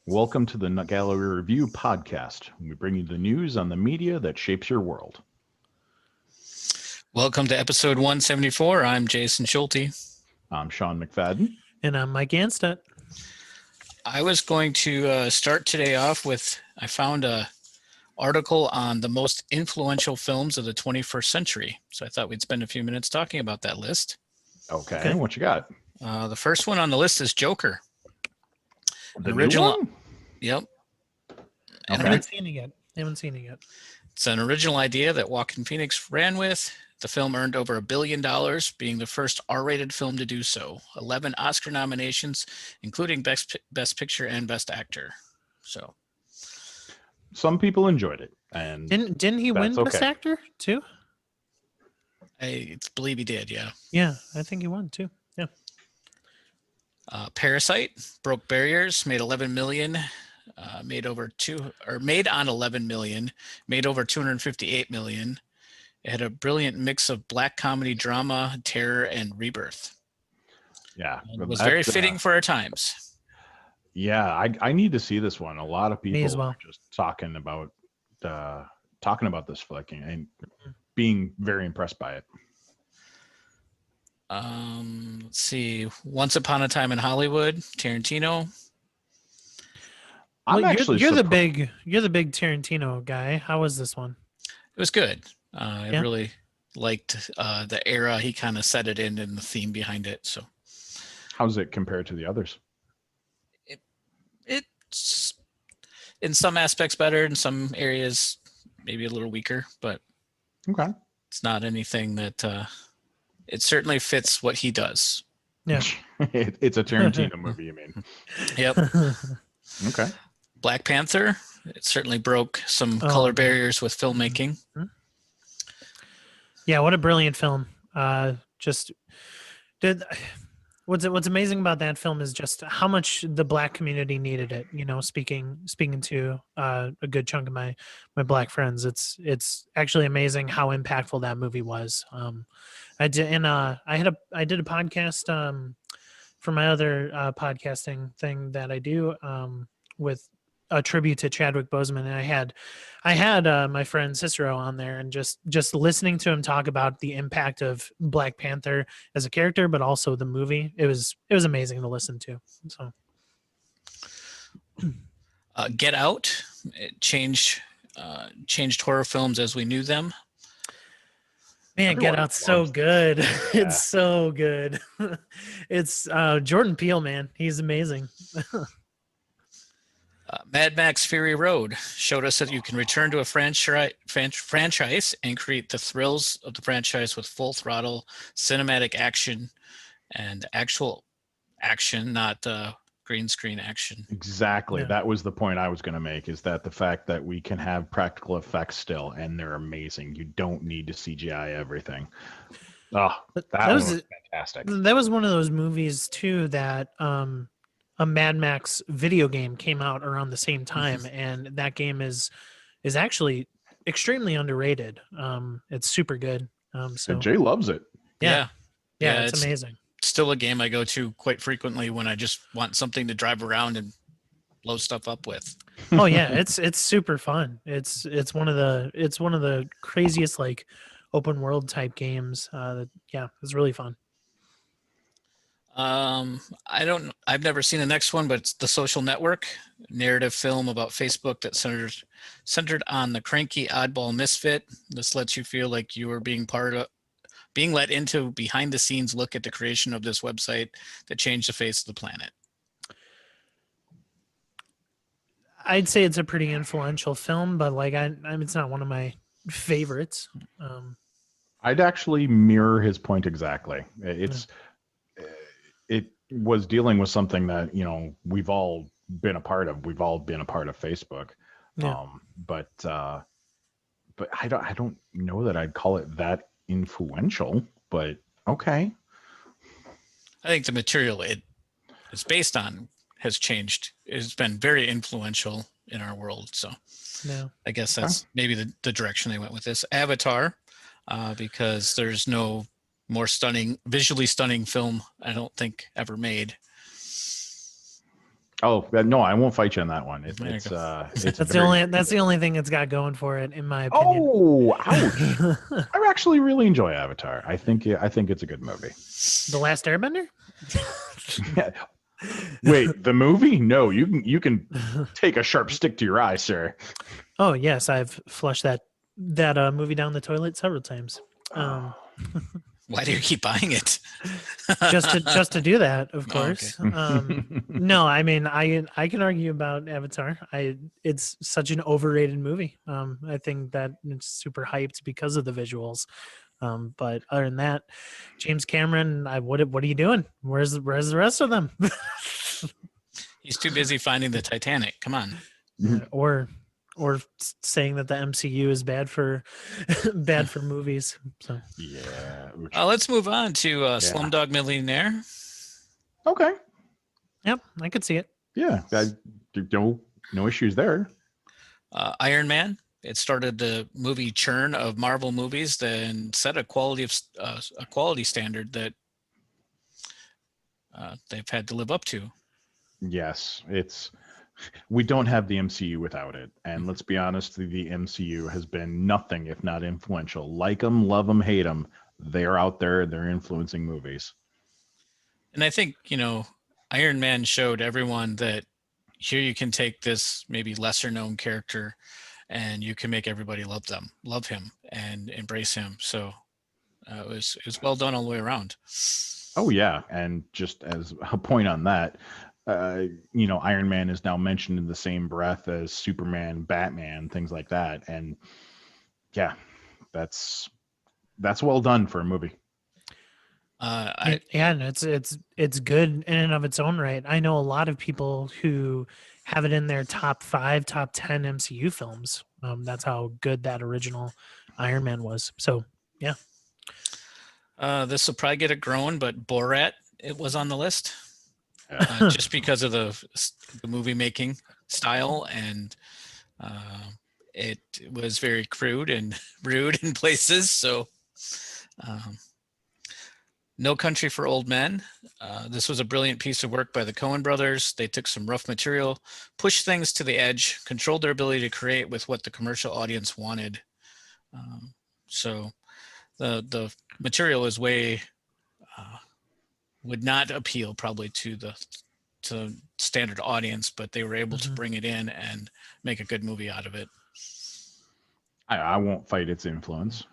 Welcome to the Nut Gallery Review podcast. We bring you the news on the media that shapes your world. Welcome to episode 174. I'm Jason Schulte. I'm Sean McFadden. And I'm Mike Anstett. I was going to start today off with, I found a article on the most influential films of the 21st century. So I thought we'd spend a few minutes talking about that list. Okay. What you got? The first one on the list is Joker. The original new one? Yep. I haven't seen it yet. It's an original idea that Joaquin Phoenix ran with. The film earned over $1 billion, being the first R-rated film to do so. 11 Oscar nominations, including Best Picture and Best Actor. So, some people enjoyed it, and didn't he win Best Actor too? I believe he did. Yeah. Yeah, I think he won too. Yeah. Parasite broke barriers, made 11 million. Made on 11 million, made over 258 million. It had a brilliant mix of black comedy, drama, terror, and rebirth. Yeah, it was very fitting for our times. Yeah, I need to see this one. A lot of people well. are just talking about this flick and being very impressed by it. Let's see. Once Upon a Time in Hollywood, Tarantino. Well, you're the big Tarantino guy. How was this one? It was good. I really liked the era he kind of set it in and the theme behind it. So, how's it compared to the others? It's in some aspects better, in some areas maybe a little weaker, but okay, it's not anything that it certainly fits what he does. Yeah, it's a Tarantino movie. You mean? Yep. Okay. Black Panther. It certainly broke some color barriers with filmmaking. Yeah, what a brilliant film. What's amazing about that film is just how much the Black community needed it. You know, speaking to a good chunk of my Black friends, it's actually amazing how impactful that movie was. I did a podcast for my other podcasting thing that I do with a tribute to Chadwick Boseman, and I had my friend Cicero on there, and just listening to him talk about the impact of Black Panther as a character, but also the movie. It was amazing to listen to. So, Get Out, it changed horror films as we knew them. Man, Get Out's so good. Yeah. It's so good. It's Jordan Peele, man. He's amazing. Mad Max Fury Road showed us that you can return to a franchise and create the thrills of the franchise with full throttle cinematic action and actual action, not green screen action. Exactly. Yeah. That was the point I was going to make, is that the fact that we can have practical effects still, and they're amazing. You don't need to CGI everything. Oh, that was fantastic. That was one of those movies too that a Mad Max video game came out around the same time, and that game is actually extremely underrated. It's super good. So and Jay loves it. Yeah, it's amazing. Still a game I go to quite frequently when I just want something to drive around and blow stuff up with. Oh yeah, it's super fun. It's one of the craziest like open world type games. It's really fun. I've never seen the next one, but it's The Social Network, narrative film about Facebook that centered on the cranky oddball misfit. This lets you feel like you are being let into behind the scenes look at the creation of this website that changed the face of the planet. I'd say it's a pretty influential film, but like it's not one of my favorites. I'd actually mirror his point exactly. It was dealing with something that, we've all been a part of. We've all been a part of Facebook. Yeah. But I don't know that I'd call it that influential, but okay. I think the material it's based on has changed. It's been very influential in our world. So I guess that's maybe the direction they went with this. Avatar, because there's no more visually stunning film I don't think ever made. Oh no, I won't fight you on that one. It's That's the only thing it's got going for it, in my opinion. Oh, ouch! I actually really enjoy Avatar. I think it's a good movie. The Last Airbender? Wait, the movie? No, you can take a sharp stick to your eye, sir. Oh yes, I've flushed that movie down the toilet several times. Why do you keep buying it? just to do that, of course. Oh, okay. No, I mean, I can argue about Avatar. It's such an overrated movie. I think that it's super hyped because of the visuals. But other than that, James Cameron, what are you doing? Where's the rest of them? He's too busy finding the Titanic. Come on. Or saying that the MCU is bad for movies. So yeah. Let's move on to Slumdog Millionaire. Okay. Yep, I could see it. Yeah, no issues there. Iron Man. It started the movie churn of Marvel movies, then set a quality standard that they've had to live up to. Yes, we don't have the MCU without it, and let's be honest, the MCU has been nothing if not influential. Like them, love them, hate them, they're out there. They're influencing movies. And I think Iron Man showed everyone that here you can take this maybe lesser known character and you can make everybody love him and embrace him. So it was well done all the way around. Oh yeah. And just as a point on that, Iron Man is now mentioned in the same breath as Superman, Batman, things like that. And yeah, that's well done for a movie. And it's good in and of its own right. I know a lot of people who have it in their top 5, top 10 MCU films. That's how good that original Iron Man was. So yeah. This will probably get it growing, but Borat, it was on the list just because of the movie making style, and it was very crude and rude in places. So No Country for Old Men. This was a brilliant piece of work by the Coen brothers. They took some rough material, pushed things to the edge, controlled their ability to create with what the commercial audience wanted. So the material is way would not appeal probably to standard audience, but they were able to bring it in and make a good movie out of it. I won't fight its influence.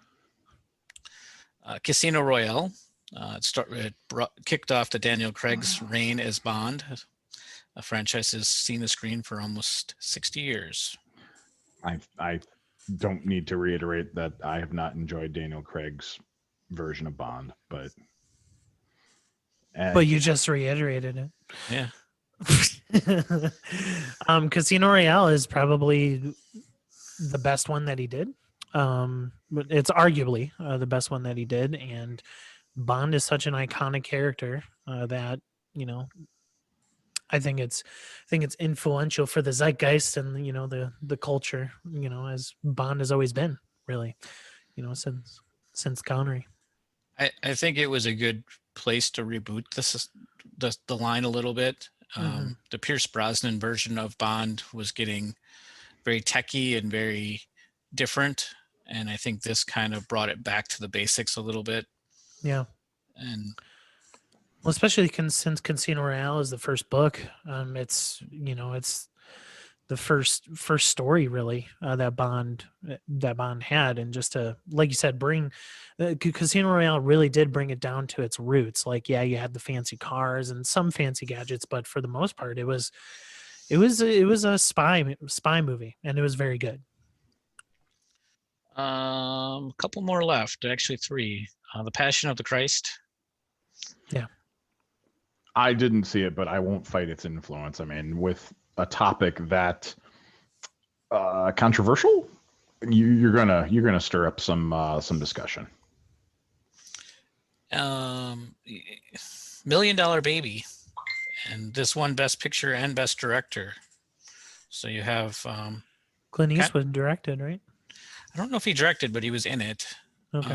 Casino Royale. It kicked off the Daniel Craig's reign as Bond. A franchise has seen the screen for almost 60 years. I don't need to reiterate that I have not enjoyed Daniel Craig's version of Bond, but you just reiterated it. Yeah. Casino Royale is probably the best one that he did. But it's arguably the best one that he did, and Bond is such an iconic character that I think it's influential for the zeitgeist and the culture, as Bond has always been, really, since Connery. I think it was a good place to reboot the line a little bit. The Pierce Brosnan version of Bond was getting very techy and very different, and I think this kind of brought it back to the basics a little bit. Yeah. And well, especially since Casino Royale is the first book, it's the first story really that Bond had, and just to, like you said, bring Casino Royale really did bring it down to its roots. Like, yeah, you had the fancy cars and some fancy gadgets, but for the most part, it was a spy movie, and it was very good. A couple more left, actually 3. The Passion of the Christ. Yeah. I didn't see it, but I won't fight its influence. I mean, with a topic that controversial, you're gonna stir up some discussion. $1 Million Baby, and this won Best Picture and Best Director. So you have Clint Eastwood directed, right? I don't know if he directed, but he was in it. Okay.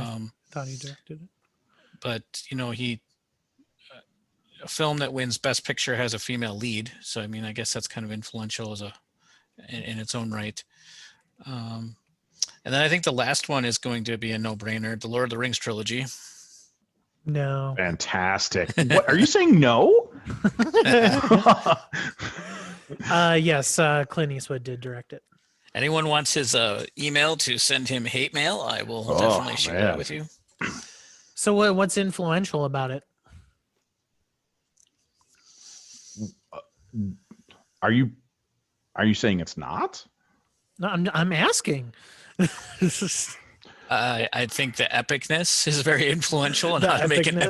Thought he directed it. But he a film that wins Best Picture has a female lead. So, I mean, I guess that's kind of influential in its own right. And then I think the last one is going to be a no-brainer, the Lord of the Rings trilogy. No. Fantastic. What are you saying? No. Yes, Clint Eastwood did direct it. Anyone wants his email to send him hate mail, I will definitely share that with you. So what's influential about it? Are you saying it's not? No, I'm asking. I think the epicness is very influential in The how to make an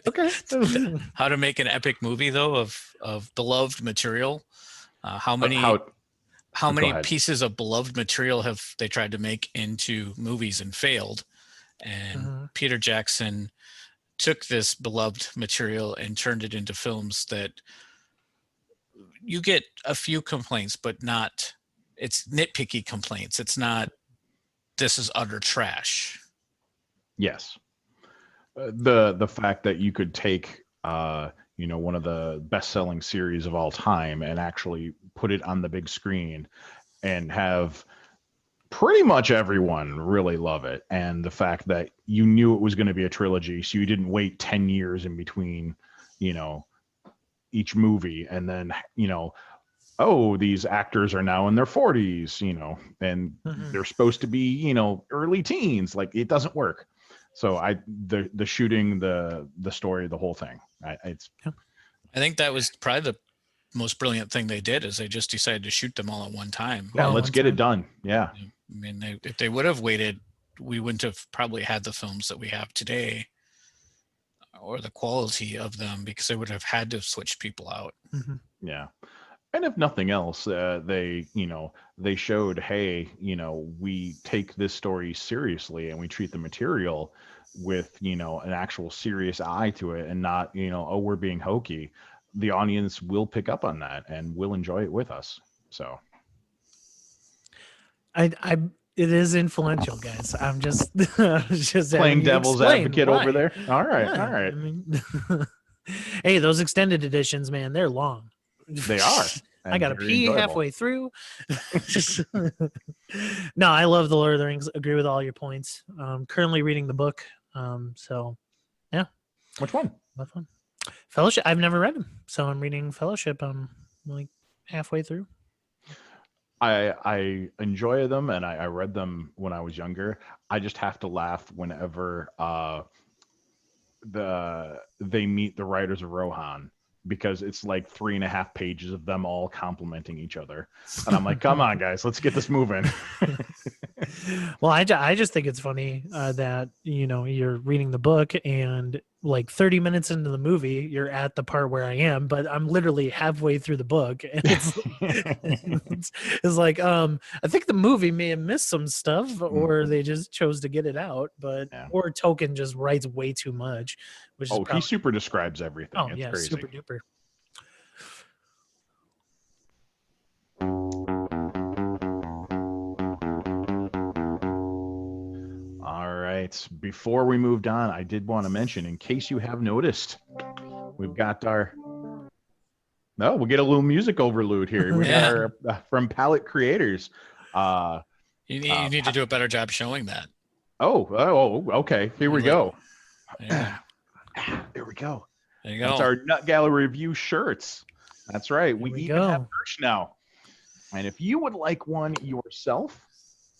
okay. how to make an epic movie though of beloved material. How many ahead. pieces of beloved material have they tried to make into movies and failed? And Peter Jackson took this beloved material and turned it into films that you get a few complaints, but not, it's nitpicky complaints. It's not, this is utter trash. Yes. The fact that you could take, one of the best-selling series of all time and actually put it on the big screen and have pretty much everyone really love it. And the fact that you knew it was going to be a trilogy, so you didn't wait 10 years in between, each movie. And then, these actors are now in their 40s, and they're supposed to be, early teens. Like, it doesn't work. So the shooting, the story, the whole thing. I think that was probably the most brilliant thing they did, is they just decided to shoot them all at one time. Yeah, let's get it done. Yeah. I mean, if they would have waited, we wouldn't have probably had the films that we have today, or the quality of them, because they would have had to switch people out. Yeah. And if nothing else, they showed, hey, we take this story seriously and we treat the material with, an actual serious eye to it, and not, we're being hokey. The audience will pick up on that and will enjoy it with us. So it is influential, guys. I'm just playing devil's advocate over there. All right. Yeah, All right. I mean, hey, those extended editions, man, they're long. They are. I got to pee halfway through. No, I love the Lord of the Rings. Agree with all your points. Currently reading the book. So yeah. Which one? What fun. Fellowship. I've never read them, so I'm reading Fellowship. I'm like halfway through. I enjoy them, and I read them when I was younger. I just have to laugh whenever they meet the writers of Rohan, because it's like 3.5 pages of them all complimenting each other, and I'm like, come on, guys, let's get this moving. Well, I just think it's funny that you're reading the book, and like 30 minutes into the movie, you're at the part where I am, but I'm literally halfway through the book, and it's like I think the movie may have missed some stuff, or they just chose to get it out, but or Tolkien just writes way too much. Which is he super describes everything. It's crazy. Super duper. Before we moved on, I did want to mention, in case you have noticed, we've got we'll get a little music overload here. We got our from Palette Creators. You need to do a better job showing that. Okay. Here we go. Yeah. There we go. There you go. That's our Nut Gallery Review shirts. That's right. We even have merch now. And if you would like one yourself,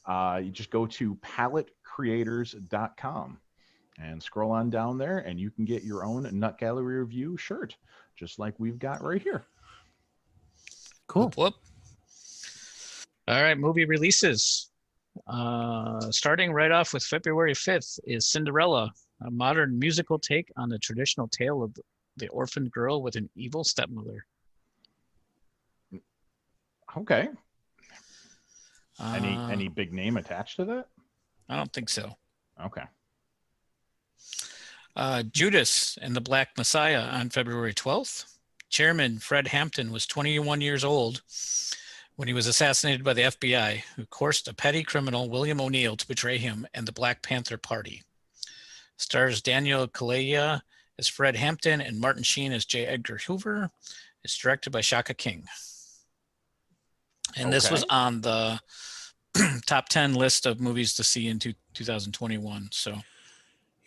you just go to paletecreators.com and scroll on down there, and you can get your own Nut Gallery Review shirt, just like we've got right here. Cool. Whoop. All right, movie releases. Starting right off with February 5th is Cinderella, a modern musical take on the traditional tale of the orphaned girl with an evil stepmother. Okay. Any big name attached to that? I don't think so. Okay. Judas and the Black Messiah on February 12th. Chairman Fred Hampton was 21 years old when he was assassinated by the FBI, who coerced a petty criminal, William O'Neill, to betray him and the Black Panther Party. Stars Daniel Kaluuya as Fred Hampton and Martin Sheen as J. Edgar Hoover. It's directed by Shaka King. And this was on the top 10 list of movies to see in 2021. So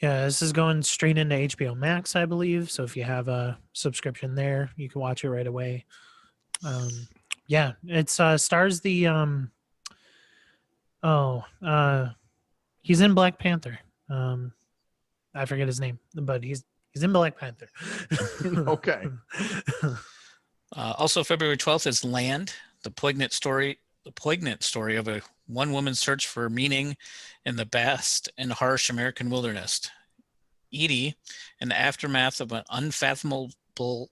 Yeah, this is going straight into HBO Max, I believe. So if you have a subscription there, you can watch it right away. Yeah, it stars the he's in Black Panther. I forget his name, but he's in Black Panther. Okay. Also, February 12th is Land, the poignant story of a one-woman search for meaning in the vast and harsh American wilderness. Edie, in the aftermath of an unfathomable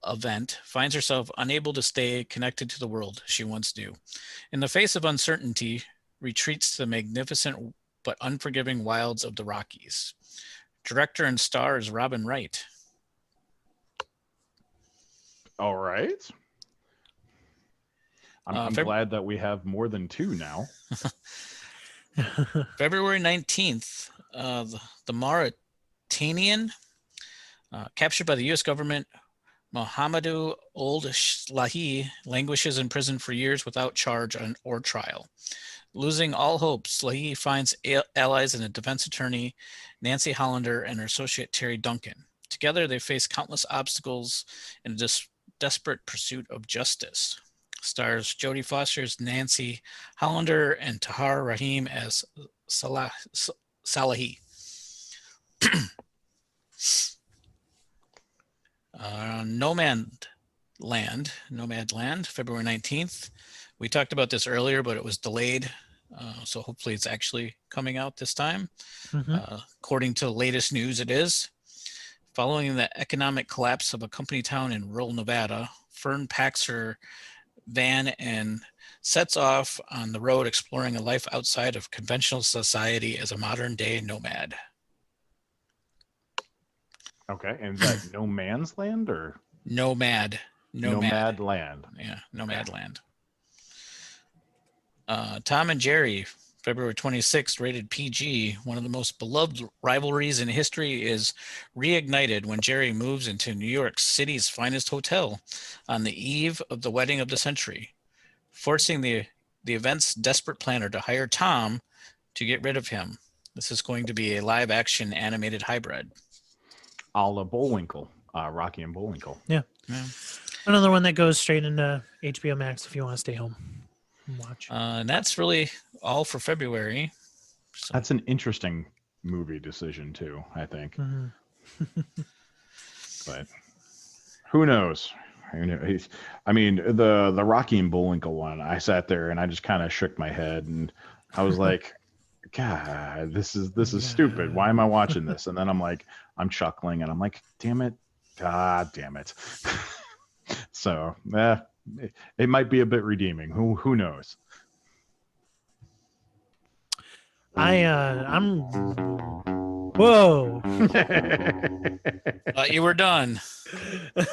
event, finds herself unable to stay connected to the world she once knew. In the face of uncertainty, retreats to the magnificent but unforgiving wilds of the Rockies. Director and star is Robin Wright. All right. I'm glad that we have more than two now. February 19th, the Mauritanian, captured by the U.S. government, Mohamedou Ould Slahi languishes in prison for years without charge or trial. Losing all hope, Slahi finds allies in a defense attorney, Nancy Hollander, and her associate Terry Duncan. Together, they face countless obstacles in a desperate pursuit of justice. Stars Jodie Foster as Nancy Hollander and Tahar Rahim as Salahi. Nomadland, February 19th. We talked about this earlier, but it was delayed. So hopefully it's actually coming out this time. According to the latest news, it is. Following the economic collapse of a company town in rural Nevada, Fern packs her van and sets off on the road exploring a life outside of conventional society as a modern day nomad. Okay, and is that No Man's Land or Nomad Land? Yeah, Nomadland. Tom and Jerry, February 26th, rated PG. One of the most beloved rivalries in history is reignited when Jerry moves into New York City's finest hotel on the eve of the wedding of the century, forcing the event's desperate planner to hire Tom to get rid of him. This is going to be a live-action animated hybrid. A la Bullwinkle, Rocky and Bullwinkle. Yeah. Another one that goes straight into HBO Max if you want to stay home and watch. And that's really all for February. So. That's an interesting movie decision too, I think. But who knows? I mean, the Rocky and Bullwinkle one, I sat there and I just kind of shook my head and I was like, God, this is stupid. Why am I watching this? And then I'm chuckling and I'm like, damn it. God damn it. So it might be a bit redeeming. Who knows? I'm whoa. Thought you were done. I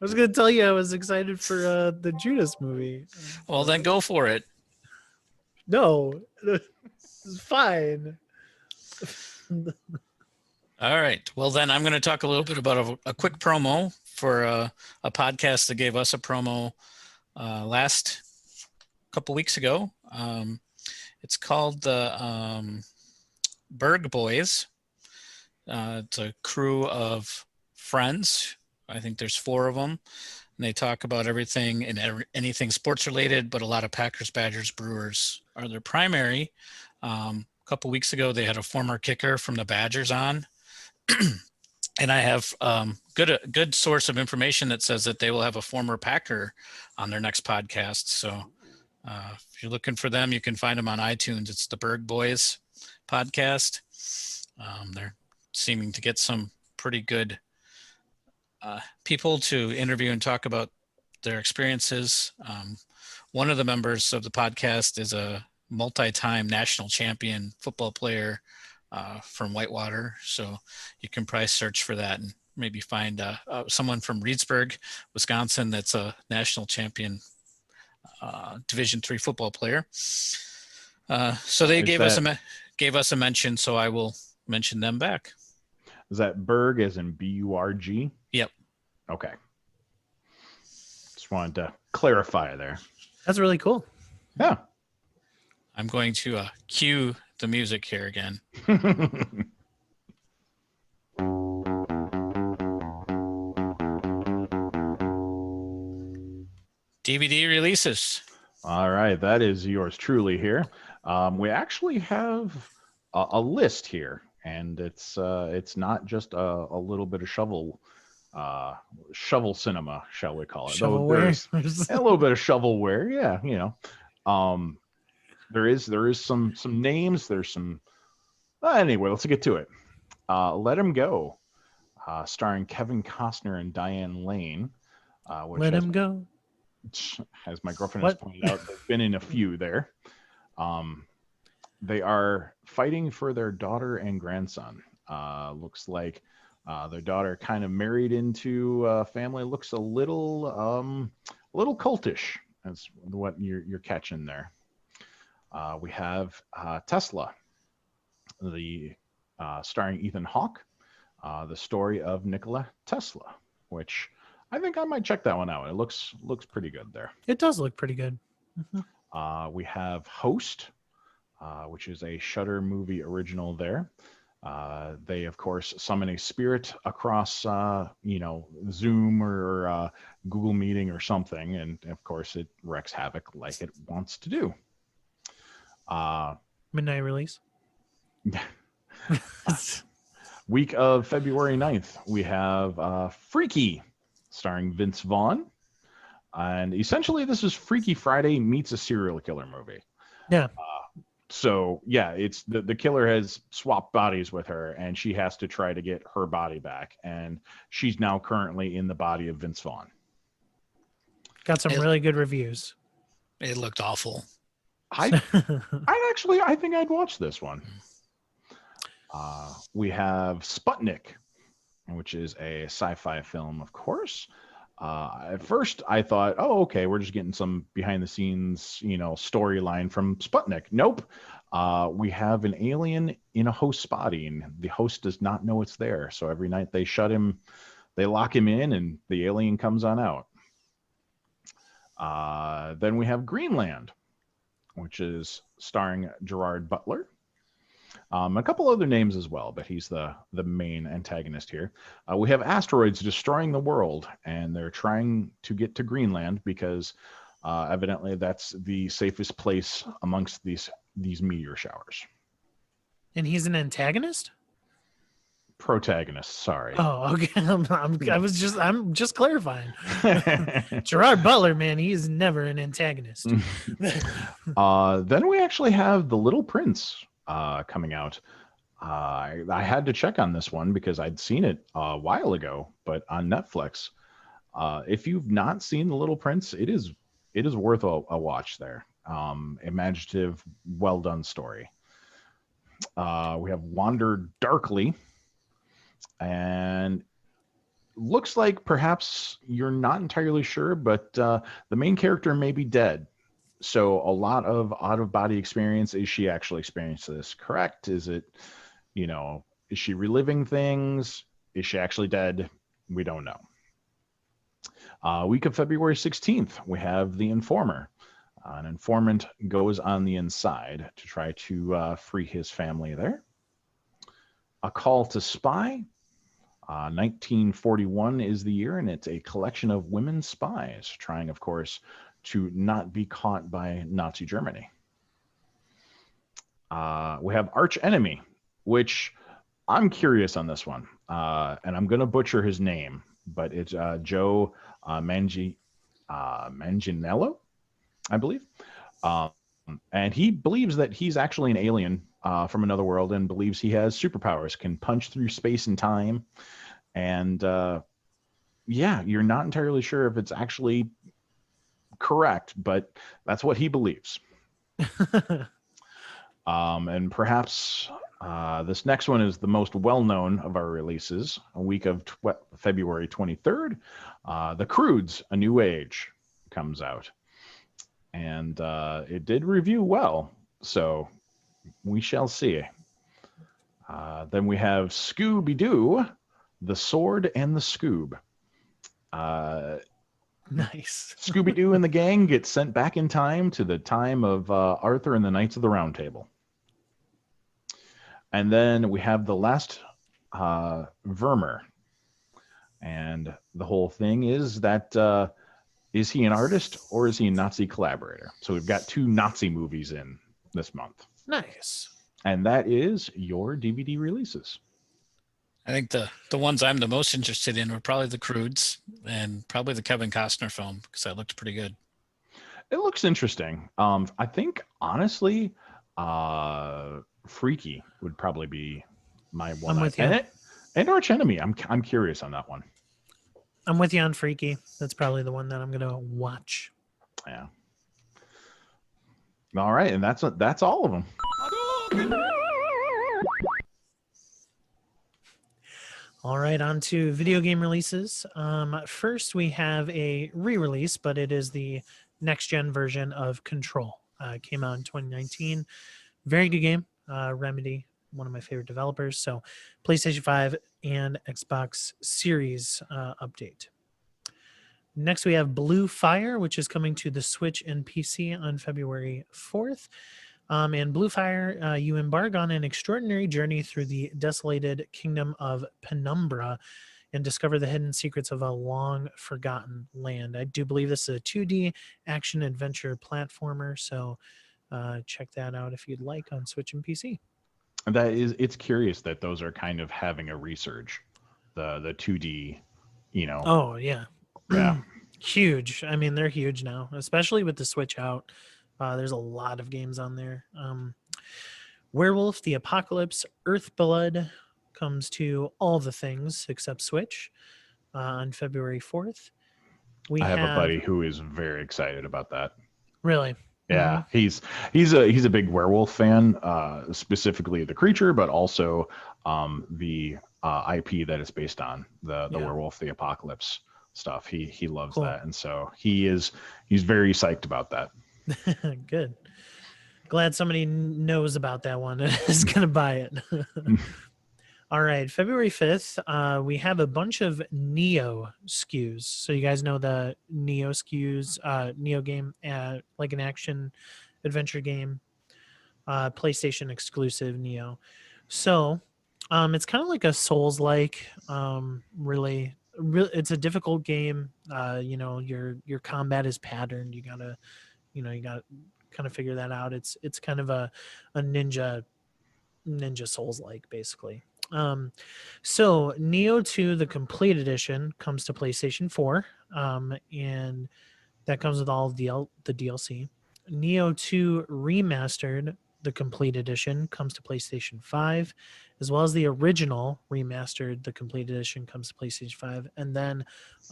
was gonna tell you I was excited for the Judas movie. Well, then go for it. No, it's fine. All right. Well, then I'm going to talk a little bit about a quick promo for a podcast that gave us a promo last couple weeks ago. It's called the Berg Boys. It's a crew of friends. I think there's 4 of them. And they talk about everything and anything sports related, but a lot of Packers, Badgers, Brewers are their primary. A couple weeks ago, they had a former kicker from the Badgers on. And I have good source of information that says that they will have a former Packer on their next podcast. So if you're looking for them, you can find them on iTunes. It's the Berg Boys podcast. They're seeming to get some pretty good people to interview and talk about their experiences. One of the members of the podcast is a multi-time national champion football player from Whitewater. So you can probably search for that and maybe find someone from Reedsburg, Wisconsin, that's a national champion Division III football player. So they gave us a mention, so I will mention them back. Is that Berg as in B-U-R-G? Yep. Okay. Just wanted to clarify there. That's really cool. Yeah. I'm going to cue the music here again. DVD releases. All right, that is yours truly here. We actually have a list here, and it's not just a little bit of shovel cinema, shall we call it? Shovelware. There's a little bit of shovelware, yeah. You know, there is some names. There's some. Anyway, let's get to it. Let Him Go, starring Kevin Costner and Diane Lane. Let Him Go. As my girlfriend has pointed out, they've been in a few there. They are fighting for their daughter and grandson. Looks like their daughter kind of married into a family. Looks a little cultish. That's what you're catching there. We have Tesla, the starring Ethan Hawke, the story of Nikola Tesla, which I think I might check that one out. It looks pretty good there. It does look pretty good. Mm-hmm. We have Host, which is a Shudder movie original there. They, of course, summon a spirit across, Zoom or Google Meeting or something. And, of course, it wreaks havoc like it wants to do. Midnight release. Week of February 9th, we have Freaky, starring Vince Vaughn. And essentially, this is Freaky Friday meets a serial killer movie. Yeah. So, yeah, it's the killer has swapped bodies with her, and she has to try to get her body back. And she's now currently in the body of Vince Vaughn. Got some really good reviews. It looked awful. I think I'd watch this one. We have Sputnik, which is a sci-fi film, of course. At first, I thought, oh, okay, we're just getting some behind-the-scenes, storyline from Sputnik. Nope. We have an alien in a host's body, and the host does not know it's there. So every night they they lock him in, and the alien comes on out. Then we have Greenland, which is starring Gerard Butler. A couple other names as well, but he's the main antagonist here. We have asteroids destroying the world, and they're trying to get to Greenland because evidently that's the safest place amongst these meteor showers. And he's an antagonist? Protagonist, sorry. Oh, okay. I'm just clarifying. Gerard Butler, man, he is never an antagonist. Then we actually have The Little Prince coming out. I had to check on this one because I'd seen it a while ago, but on Netflix. If you've not seen The Little Prince, it is worth a watch there. Imaginative, well done story. We have Wander Darkly, and looks like perhaps you're not entirely sure, but the main character may be dead. So a lot of out-of-body experience. Is she actually experienced this? Correct? Is it, is she reliving things? Is she actually dead? We don't know. Week of February 16th, we have The Informer. An informant goes on the inside to try to free his family there. A Call to Spy. 1941 is the year, and it's a collection of women spies trying, of course, to not be caught by Nazi Germany. We have Archenemy, which I'm curious on this one, and I'm going to butcher his name, but it's Joe Manganiello, I believe. And he believes that he's actually an alien from another world and believes he has superpowers, can punch through space and time. And you're not entirely sure if it's actually correct, but that's what he believes. And perhaps this next one is the most well-known of our releases. A week of February 23rd, The Croods, A New Age comes out. And it did review well, so we shall see. Then we have Scooby-Doo, the Sword and the Scoob. Nice. Scooby-Doo and the gang get sent back in time to the time of Arthur and the Knights of the Round Table. And then we have the last Vermer. And the whole thing is that is he an artist or is he a Nazi collaborator? So we've got 2 Nazi movies in this month. Nice. And that is your DVD releases. I think the ones I'm the most interested in were probably the Croods and probably the Kevin Costner film because that looked pretty good. It looks interesting. I think honestly, Freaky would probably be my one. I'm with you. And Archenemy. I'm curious on that one. I'm with you on Freaky. That's probably the one that I'm gonna watch. Yeah. All right, and that's all of them. All right, on to video game releases. First, we have a re-release, but it is the next-gen version of Control. Came out in 2019. Very good game. Remedy, one of my favorite developers. So PlayStation 5 and Xbox Series update. Next, we have Blue Fire, which is coming to the Switch and PC on February 4th. And Blue Fire, you embark on an extraordinary journey through the desolated kingdom of Penumbra and discover the hidden secrets of a long-forgotten land. I do believe this is a 2D action-adventure platformer, so check that out if you'd like on Switch and PC. It's curious that those are kind of having a resurge, the 2D, Oh, yeah. Yeah. Huge. I mean, they're huge now, especially with the Switch out. There's a lot of games on there. Wearwolf, the Apocalypse, Earthblood comes to all the things except Switch on February 4th. I have a buddy who is very excited about that. Really? Yeah, he's a big werewolf fan, specifically the creature, but also the IP that it's based on, the Werewolf, the Apocalypse stuff. He loves that, and so he's very psyched about that. Good. Glad somebody knows about that one and is going to buy it. All right. February 5th, we have a bunch of Nioh SKUs. So you guys know the Nioh SKUs, Nioh game, like an action adventure game, PlayStation exclusive Nioh. So it's kind of like a Souls-like, really, it's a difficult game. Your combat is patterned. You gotta kind of figure that out. It's kind of a ninja Souls-like, basically. So Nioh 2, the complete edition, comes to PlayStation 4, and that comes with all the DLC. Nioh 2 Remastered, the complete edition, comes to PlayStation 5, as well as the original Remastered, the complete edition, comes to PlayStation 5, and then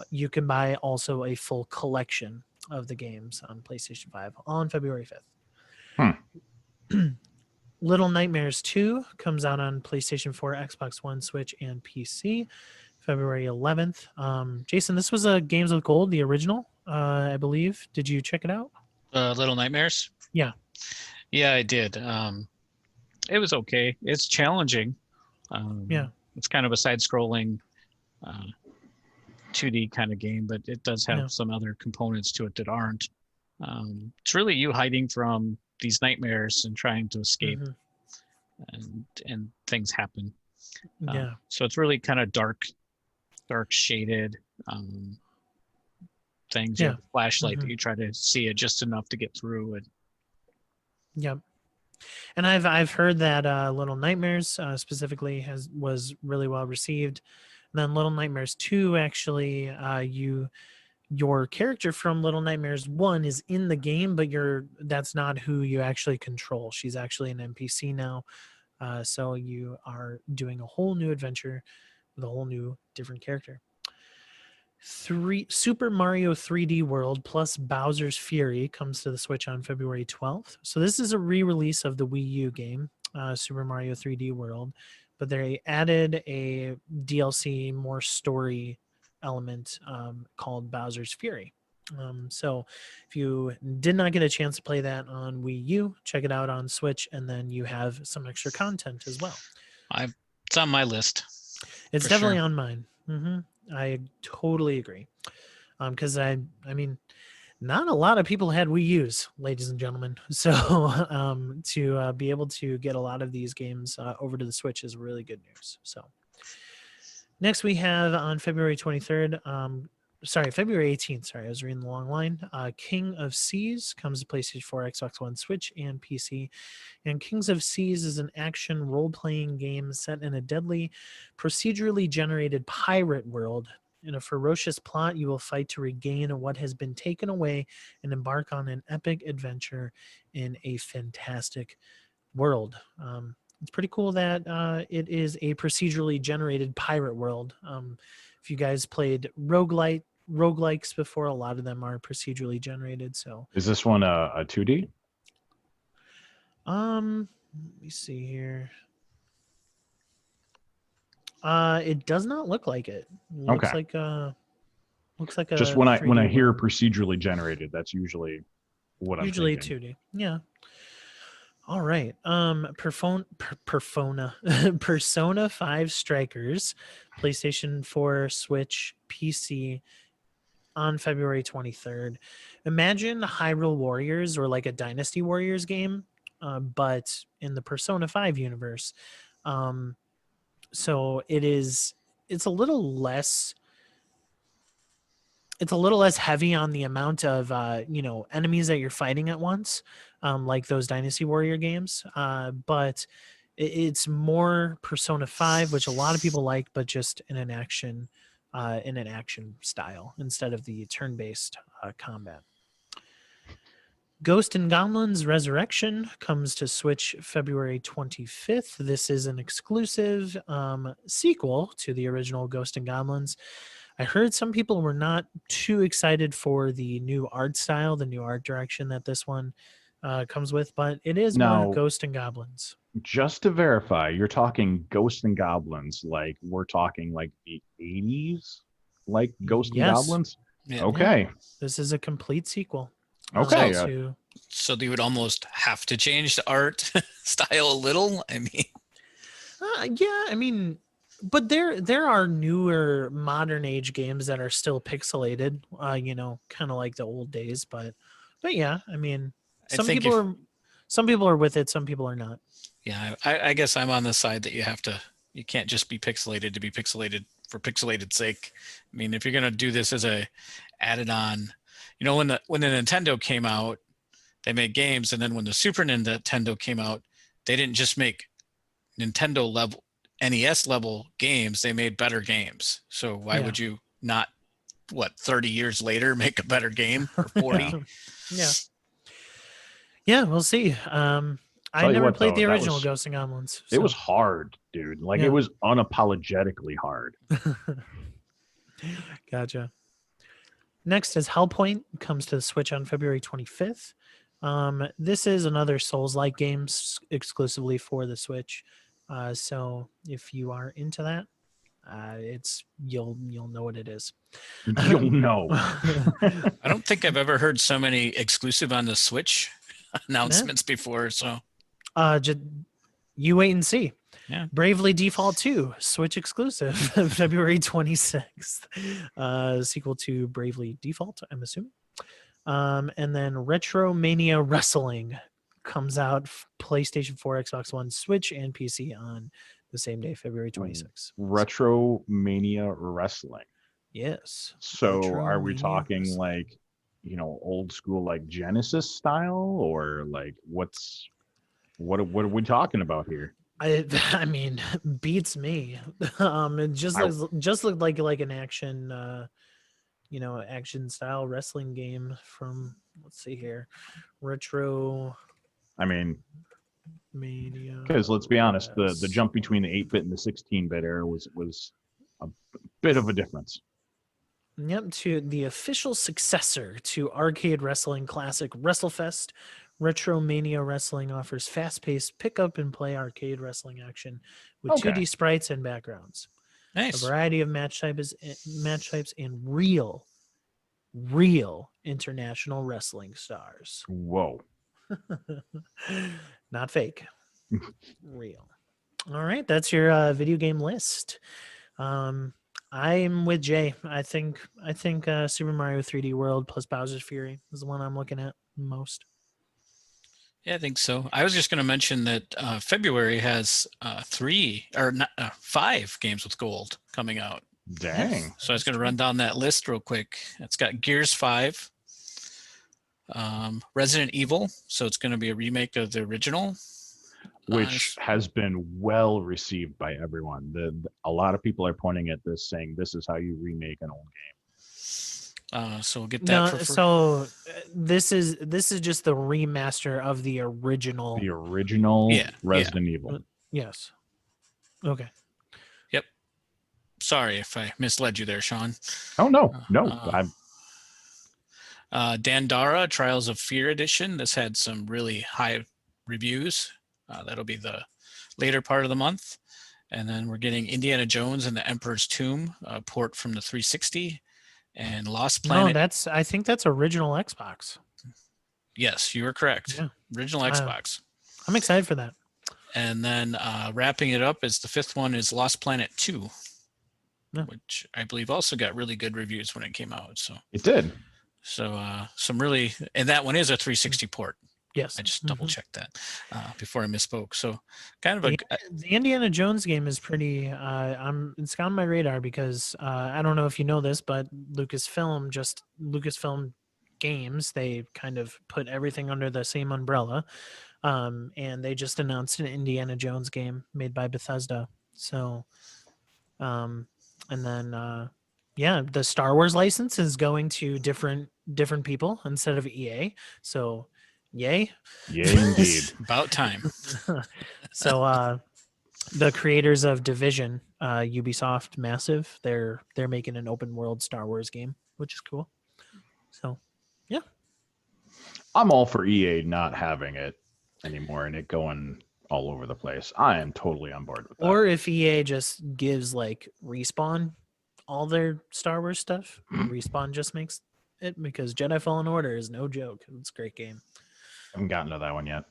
you can buy also a full collection of the games on PlayStation 5 on February 5th. Little Nightmares 2 comes out on PlayStation 4, Xbox One, Switch, and PC February 11th. Jason, this was a Games with Gold, the original, I believe. Did you check it out? Little Nightmares? Yeah. Yeah, I did. It was okay. It's challenging. It's kind of a side-scrolling 2D kind of game, but it does have some other components to it that aren't. It's really you hiding from these nightmares and trying to escape, and things happen. So it's really kind of dark shaded things. You have a flashlight that you try to see it just enough to get through it. Yep. And I've heard that Little Nightmares specifically was really well received. And then Little Nightmares 2, actually, your character from Little Nightmares 1 is in the game, but that's not who you actually control. She's actually an NPC now. So you are doing a whole new adventure with a whole new different character. Super Mario 3D World plus Bowser's Fury comes to the Switch on February 12th. So this is a re-release of the Wii U game, Super Mario 3D World, but they added a DLC, more story element called Bowser's Fury. So if you did not get a chance to play that on Wii U, check it out on Switch, and then you have some extra content as well. It's on my list. It's For definitely sure. on mine. I totally agree. Because I mean, not a lot of people had Wii U's, ladies and gentlemen. So to be able to get a lot of these games over to the Switch is really good news. So next we have on February 23rd, February 18th. Sorry, I was reading the long line. King of Seas comes to PlayStation 4, Xbox One, Switch, and PC. And Kings of Seas is an action role-playing game set in a deadly, procedurally generated pirate world. In a ferocious plot, you will fight to regain what has been taken away and embark on an epic adventure in a fantastic world. It's pretty cool that it is a procedurally generated pirate world. If you guys played roguelikes before, a lot of them are procedurally generated. So Is this one a 2D? let me see here. It does not look like it. Looks Okay. like a Just when I 3D hear world. procedurally generated, that's usually what I'm Usually thinking. 2D. Yeah. All right. Persona 5 Strikers, PlayStation 4, Switch, PC on February 23rd. Imagine Hyrule Warriors or like a Dynasty Warriors game, but in the Persona 5 universe. So it's a little less heavy on the amount of enemies that you're fighting at once, like those Dynasty Warrior games. But it's more Persona 5, which a lot of people like, but just in an action style instead of the turn-based combat. Ghost and Goblins Resurrection comes to Switch February 25th. This is an exclusive sequel to the original Ghost and Goblins. I heard some people were not too excited for the new art style, the new art direction that this one comes with, but it is more Now, Ghost and Goblins. just to verify, you're talking Ghosts and Goblins, like we're talking like the 80s, like Ghosts and Yes. Goblins? Yeah. Okay. This is a complete sequel. Okay. So you would almost have to change the art style a little. I mean, but there are newer modern age games that are still pixelated, kind of like the old days. But yeah, I mean, some people are with it, some people are not. Yeah, I guess I'm on the side that you can't just be pixelated to be pixelated for pixelated sake. I mean, if you're gonna do this as a added on, when the Nintendo came out, they made games, and then when the Super Nintendo came out, they didn't just make Nintendo level, NES level games, they made better games. So why would you not, 30 years later, make a better game, or 40? Yeah, we'll see. I never played the original Ghosts and Goblins. It was hard, dude. Like, it was unapologetically hard. Gotcha. Next is Hellpoint, comes to the Switch on February 25th. This is another Souls-like game exclusively for the Switch. So if you are into that, you'll know what it is. You'll know. I don't think I've ever heard so many exclusive on the Switch announcements before. So you wait and see. Yeah. Bravely Default 2, Switch exclusive, February 26th. Sequel to Bravely Default, I'm assuming. And then Retromania Wrestling comes out PlayStation 4, Xbox One, Switch, and PC on the same day, February 26th. Retromania Wrestling. Yes. So are we talking like, old school, like Genesis style, or like what are we talking about here? I mean, beats me. It just looked like an action, action style wrestling game from, let's see here, Retro. I mean, Mania. Because let's be honest, the jump between the 8-bit and the 16-bit era was a bit of a difference. Yep, to the official successor to arcade wrestling classic WrestleFest, Retromania Wrestling offers fast-paced pick-up-and-play arcade wrestling action with 2D sprites and backgrounds. Nice. A variety of match types and real international wrestling stars. Whoa. Not fake. Real. All right, that's your video game list. I'm with Jay. I think Super Mario 3D World plus Bowser's Fury is the one I'm looking at most. Yeah, I think so. I was just going to mention that February has 5 games with gold coming out. Dang. So I was going to run down that list real quick. It's got Gears 5, Resident Evil. So it's going to be a remake of the original, which has been well received by everyone. A lot of people are pointing at this, saying this is how you remake an old game. So we'll get that. So this is just the remaster of the original. The original Resident Evil. Yes. Okay. Yep. Sorry if I misled you there, Sean. Oh no, Dandara Trials of Fear Edition. This had some really high reviews. That'll be the later part of the month. And then we're getting Indiana Jones and the Emperor's Tomb, port from the 360, and Lost Planet. No, I think that's original Xbox. Yes, you were correct. Yeah. Original Xbox. I'm excited for that. And then wrapping it up is the 5th one is Lost Planet 2, which I believe also got really good reviews when it came out. So it did. So and that one is a 360 port. Yes, I just double checked that before I misspoke. So kind of the Indiana Jones game is pretty. It's on my radar because I don't know if you know this, but Lucasfilm Games, they kind of put everything under the same umbrella, and they just announced an Indiana Jones game made by Bethesda. So, and then the Star Wars license is going to different people instead of EA. So. Yay indeed. About time. So the creators of Division, Ubisoft Massive, they're making an open world Star Wars game, which is cool. So yeah, I'm all for EA not having it anymore and it going all over the place. I am totally on board with that. Or if EA just gives like Respawn all their Star Wars stuff, Respawn just makes it, because Jedi Fallen Order is no joke. It's a great game. I haven't gotten to that one yet.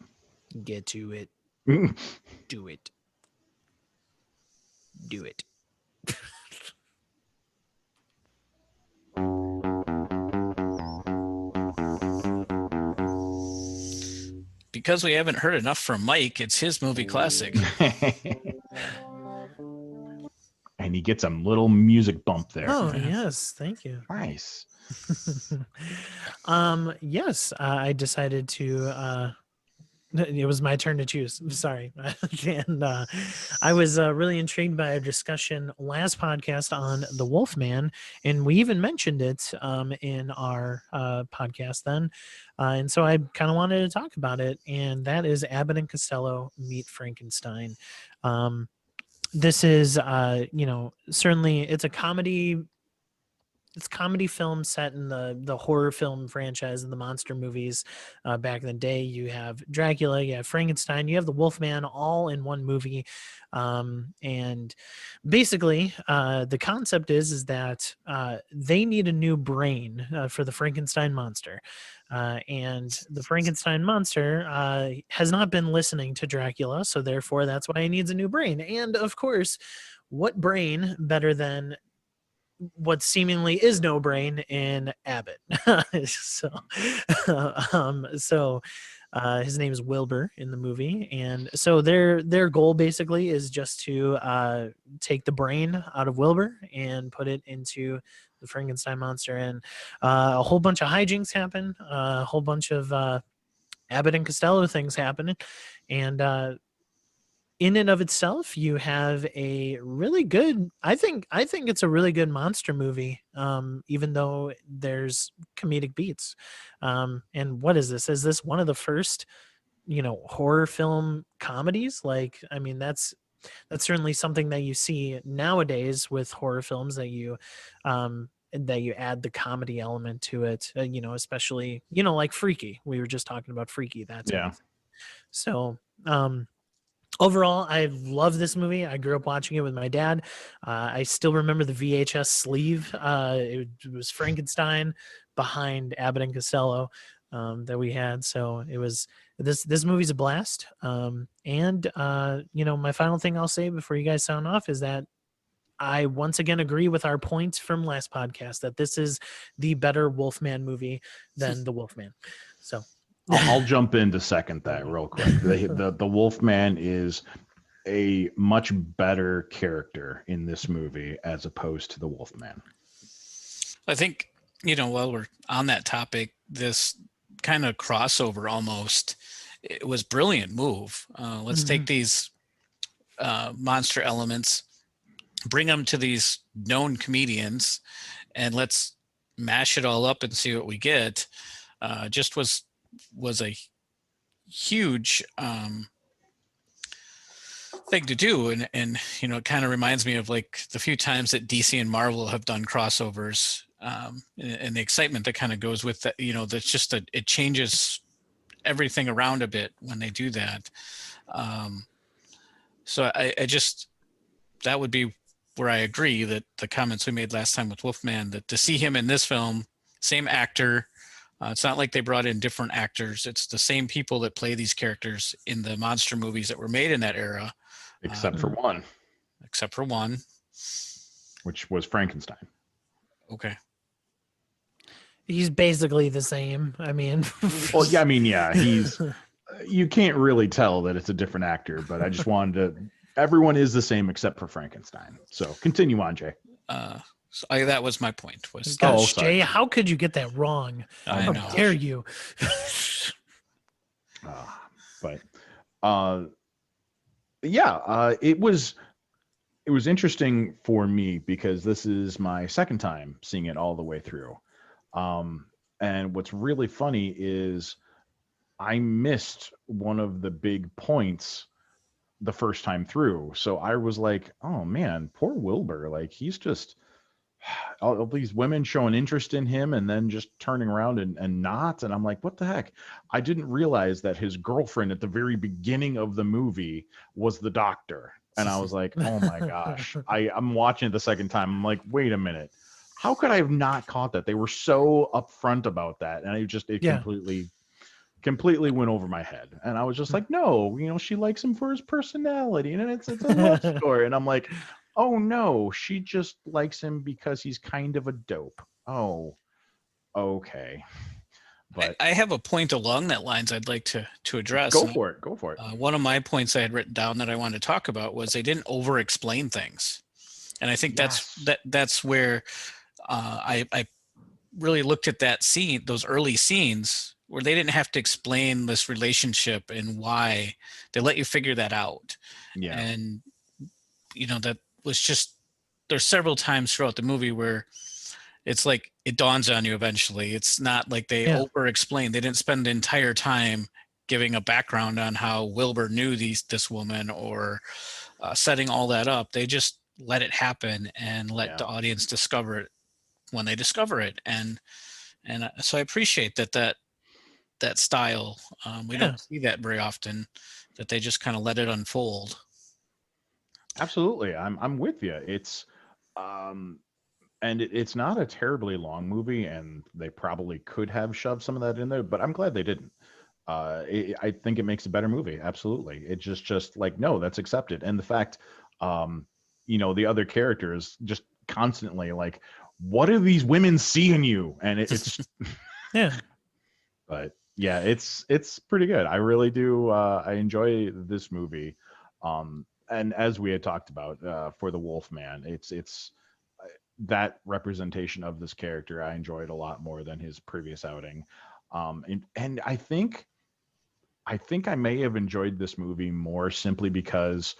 Get to it. Do it. Do it. Because we haven't heard enough from Mike, it's his movie classic. And he gets a little music bump there. Oh, yes. Thank you. Nice. Yes, I decided to it was my turn to choose. Sorry. And I was really intrigued by a discussion last podcast on the Wolfman, and we even mentioned it in our podcast then. And so I kind of wanted to talk about it, and that is Abbott and Costello Meet Frankenstein. This is certainly it's a comedy. It's a comedy film set in the horror film franchise of the monster movies back in the day. You have Dracula, you have Frankenstein, you have the Wolfman, all in one movie. And basically, the concept is that they need a new brain for the Frankenstein monster. And the Frankenstein monster has not been listening to Dracula, so therefore that's why he needs a new brain. And of course, what brain better than what seemingly is no brain in Abott? So his name is Wilbur in the movie, and so their goal basically is just to take the brain out of Wilbur and put it into the Frankenstein monster, and a whole bunch of hijinks happen, a whole bunch of Abbott and Costello things happen, and in and of itself, you have a really good. I think it's a really good monster movie, even though there's comedic beats. And what is this? Is this one of the first, horror film comedies? Like, I mean, that's certainly something that you see nowadays with horror films, that you add the comedy element to it. Especially like Freaky. We were just talking about Freaky. That's amazing. So. Overall, I love this movie. I grew up watching it with my dad. I still remember the VHS sleeve. It was Frankenstein behind Abbott and Costello. that we had. So it was this movie's a blast. My final thing I'll say before you guys sign off is that I once again agree with our points from last podcast that this is the better Wolfman movie than the Wolfman. So I'll jump in to second that real quick. The Wolfman is a much better character in this movie as opposed to the Wolfman. I think, while we're on that topic, this kind of crossover almost, it was brilliant move. Let's take these monster elements, bring them to these known comedians, and let's mash it all up and see what we get. Just was a huge thing to do, and it kind of reminds me of like the few times that DC and Marvel have done crossovers, and the excitement that kind of goes with that. That's just it changes everything around a bit when they do that. So I just, that would be where I agree that the comments we made last time with Wolfman, that to see him in this film, same actor, it's not like they brought in different actors. It's the same people that play these characters in the monster movies that were made in that era. Except for one. Except for one. Which was Frankenstein. Okay. He's basically the same. I mean. Well, yeah, he's... You can't really tell that it's a different actor, but I just wanted to... Everyone is the same except for Frankenstein. So continue on, Jay. That was my point. Gosh, Jay, how could you get that wrong? How dare you? It was interesting for me because this is my second time seeing it all the way through. And what's really funny is I missed one of the big points the first time through. So I was like, oh man, poor Wilbur. Like, he's just all these women showing interest in him and then just turning around and not. And I'm like, what the heck? I didn't realize that his girlfriend at the very beginning of the movie was the doctor. And I was like, oh my gosh. I'm watching it the second time. I'm like, wait a minute. How could I have not caught that? They were so upfront about that. And completely went over my head. And I was just like, no, she likes him for his personality. And it's a love story. And I'm like, oh no, she just likes him because he's kind of a dope. Oh, okay. But I have a point along that lines I'd like to address. Go for it. One of my points I had written down that I wanted to talk about was they didn't over-explain things. And I think that's where I really looked at that scene, those early scenes, where they didn't have to explain this relationship and why. They let you figure that out. Yeah. And, that was just, there's several times throughout the movie where it's like it dawns on you eventually. It's not like they over-explain. They didn't spend the entire time giving a background on how Wilbur knew this woman or setting all that up. They just let it happen and let the audience discover it when they discover it. And so I appreciate that style. We don't see that very often, that they just kind of let it unfold. Absolutely. I'm with you. It's and it's not a terribly long movie, and they probably could have shoved some of that in there, but I'm glad they didn't. I think it makes a better movie. Absolutely. It's just like, no, that's accepted. And the fact, the other characters just constantly like, what do these women see in you? And it's but yeah, it's pretty good. I really do. I enjoy this movie. And as we had talked about for the Wolfman, it's that representation of this character I enjoyed a lot more than his previous outing. And I think I may have enjoyed this movie more simply because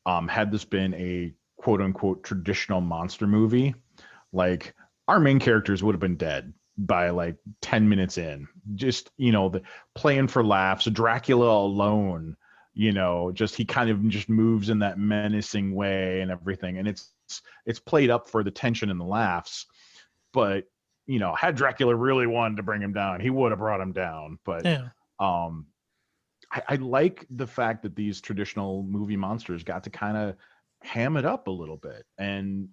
had this been a quote unquote traditional monster movie, like our main characters would have been dead by like 10 minutes in. Just, the playing for laughs, Dracula alone, just he kind of just moves in that menacing way and everything. And it's played up for the tension and the laughs. But, had Dracula really wanted to bring him down, he would have brought him down. But I like the fact that these traditional movie monsters got to kind of ham it up a little bit. And,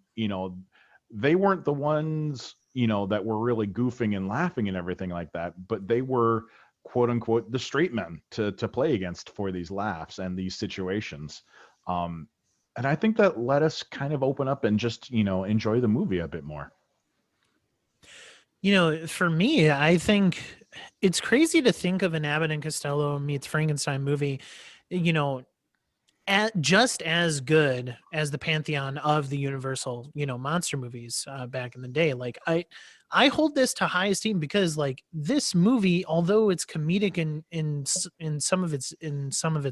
they weren't the ones that were really goofing and laughing and everything like that, but they were quote unquote the straight men to play against for these laughs and these situations. And I think that let us kind of open up and just, enjoy the movie a bit more. For me, I think it's crazy to think of an Abbott and Costello meets Frankenstein movie, just as good as the pantheon of the Universal, monster movies back in the day. Like I hold this to high esteem because like this movie, although it's comedic in some of its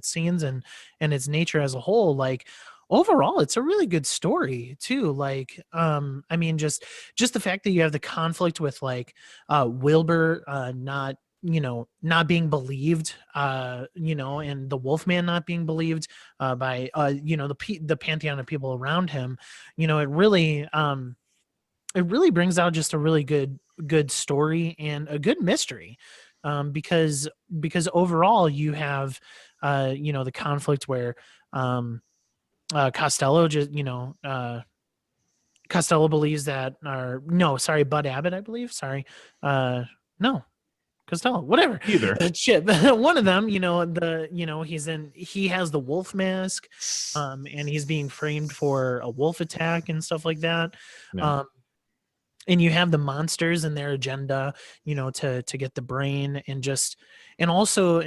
scenes and its nature as a whole, like overall it's a really good story too. Like I mean just the fact that you have the conflict with like Wilbur not being believed, and the Wolfman not being believed by the pantheon of people around him. It really brings out just a really good story and a good mystery, because overall you have the conflict where Costello just Costello believes that, or no, sorry, Bud Abbott, I believe. Sorry, no, Costello, whatever. Either. Shit, one of them. He has the wolf mask, and he's being framed for a wolf attack and stuff like that. Yeah. And you have the monsters and their agenda, to get the brain and also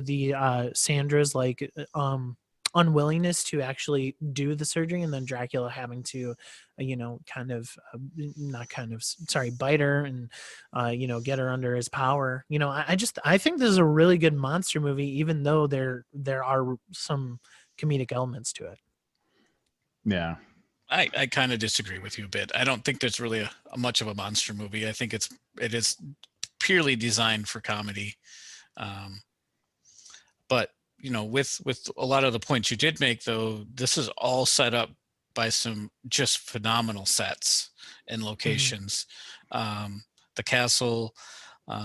the Sandra's like unwillingness to actually do the surgery, and then Dracula having to bite her and get her under his power. I think this is a really good monster movie, even though there are some comedic elements to it. Yeah, I kind of disagree with you a bit. I don't think there's really a much of a monster movie. I think it is purely designed for comedy. But with a lot of the points you did make, though, this is all set up by some just phenomenal sets and locations. Mm-hmm. The castle,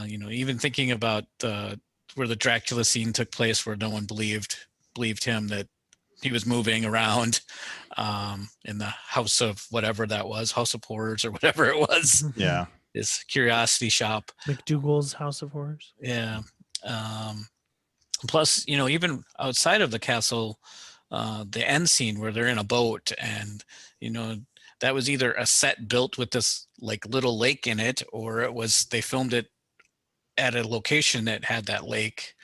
even thinking about where the Dracula scene took place, where no one believed him that he was moving around in the house of whatever that was, House of Horrors or whatever it was. Yeah. His curiosity shop. McDougal's House of Horrors. Yeah. Plus, even outside of the castle, the end scene where they're in a boat, and that was either a set built with this like little lake in it, or it was they filmed it at a location that had that lake.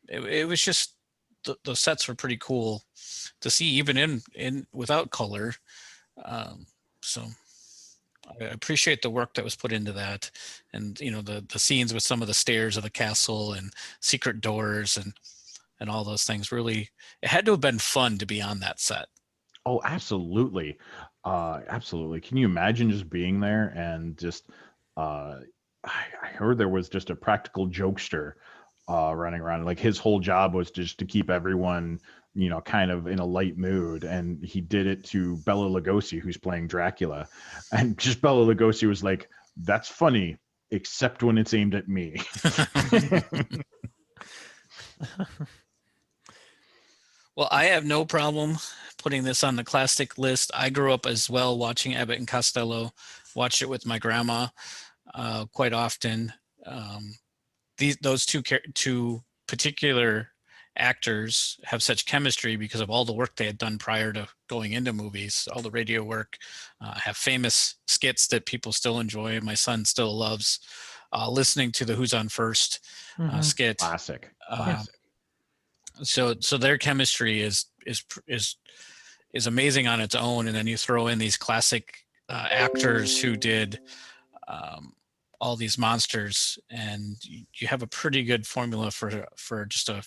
It was just the sets were pretty cool to see, even in without color. So I appreciate the work that was put into that, and the scenes with some of the stairs of the castle and secret doors and all those things. Really, it had to have been fun to be on that set. Oh, absolutely. Absolutely. Can you imagine just being there and just I heard there was just a practical jokester running around. Like his whole job was just to keep everyone kind of in a light mood, and he did it to Bela Lugosi, who's playing Dracula, and just Bela Lugosi was like, "That's funny, except when it's aimed at me." Well, I have no problem putting this on the classic list. I grew up as well watching Abbott and Costello, watched it with my grandma quite often. Those two particular actors have such chemistry because of all the work they had done prior to going into movies, all the radio work, have famous skits that people still enjoy. My son still loves listening to the Who's on First skit. Classic. So their chemistry is amazing on its own, and then you throw in these classic actors who did all these monsters, and you have a pretty good formula for just a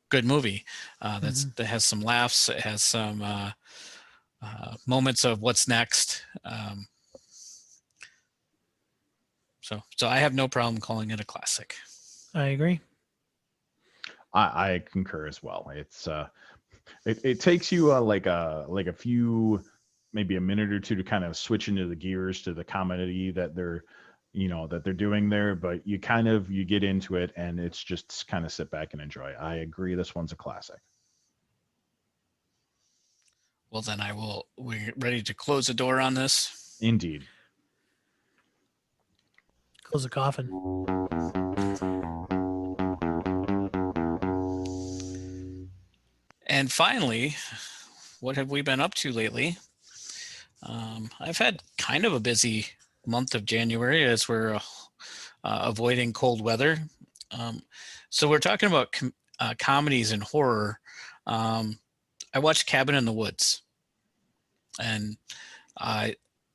good movie that has some laughs. It has some moments of what's next. So I have no problem calling it a classic. I agree. I concur as well. It's it takes you like a few, maybe a minute or two to kind of switch into the gears to the comedy that they're doing there, but you get into it and it's just kind of sit back and enjoy. I agree, this one's a classic. Well, then we're ready to close the door on this. Indeed. Close the coffin. And finally, what have we been up to lately? I've had kind of a busy month of January as we're avoiding cold weather. So we're talking about comedies and horror. I watched Cabin in the Woods, and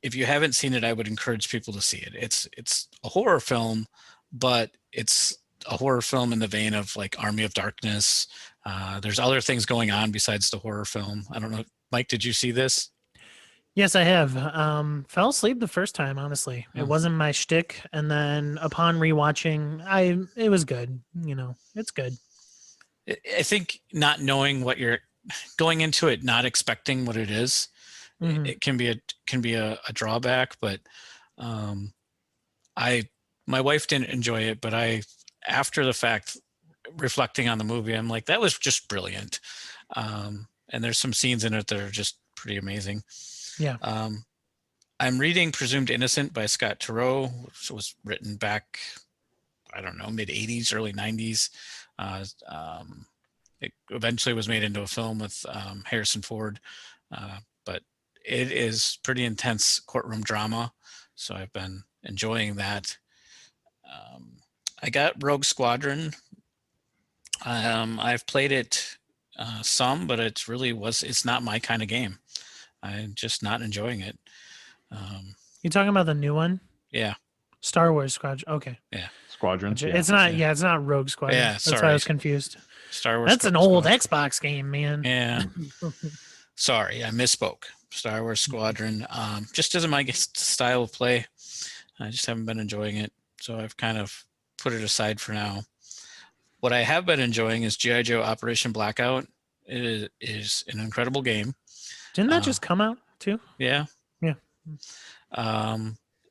if you haven't seen it, I would encourage people to see it. It's a horror film, but it's a horror film in the vein of like Army of Darkness. There's other things going on besides the horror film. I don't know, Mike, did you see this? Yes, I have. Fell asleep the first time, honestly. It Oh. wasn't my shtick. And then upon rewatching, it was good. You know, it's good. I think not knowing what you're going into it, not expecting what it is, Mhm. it can be a drawback. But my wife didn't enjoy it, but after the fact, reflecting on the movie, I'm like, that was just brilliant. And there's some scenes in it that are just pretty amazing. Yeah. I'm reading Presumed Innocent by Scott Turow, which was written back, I don't know, mid 80s, early 90s. It eventually was made into a film with Harrison Ford, but it is pretty intense courtroom drama. So I've been enjoying that. I got Rogue Squadron. I've played it some, but it's not my kind of game. I'm just not enjoying it. You talking about the new one? Yeah. Star Wars Squadron. Okay. Squadron. Gotcha. It's not. Yeah, it's not Rogue Squadron. Yeah, That's why I sorry. was confused. Star Wars. That's an old Squadron. Xbox game, man. Yeah. Sorry, I misspoke. Star Wars Squadron. Just isn't my style of play. I just haven't been enjoying it, so I've kind of put it aside for now. What I have been enjoying is G.I. Joe Operation Blackout. It is an incredible game. Didn't that just come out too? Yeah. Yeah.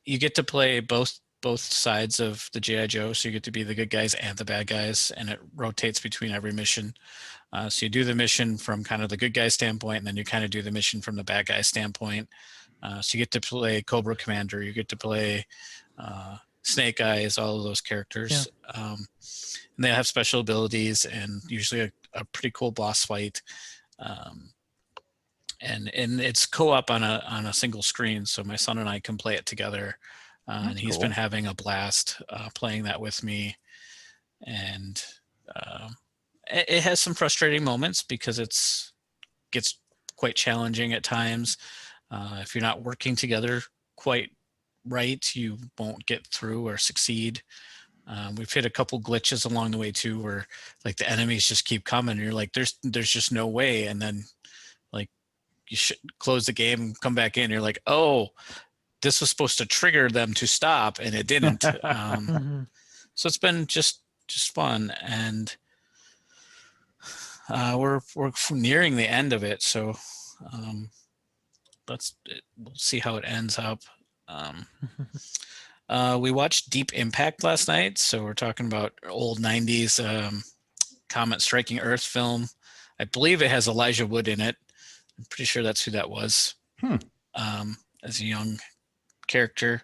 You get to play both sides of the G.I. Joe, so you get to be the good guys and the bad guys, and it rotates between every mission. So you do the mission from kind of the good guy standpoint, and then you kind of do the mission from the bad guy standpoint. So you get to play Cobra Commander, you get to play Snake Eyes, all of those characters. Yeah. And they have special abilities and usually a pretty cool boss fight. And it's co-op on a single screen, so my son and I can play it together. And he's been having a blast playing that with me. And it has some frustrating moments because gets quite challenging at times. If you're not working together quite right, you won't get through or succeed. We've hit a couple glitches along the way too, where like the enemies just keep coming and you're like, there's just no way. And then like you should close the game, come back in. You're like, oh, this was supposed to trigger them to stop, and it didn't. So it's been just fun, and we're nearing the end of it. So we'll see how it ends up. We watched Deep Impact last night, so we're talking about old 90s comet striking Earth film. I believe it has Elijah Wood in it. I'm pretty sure that's who that was. As a young character.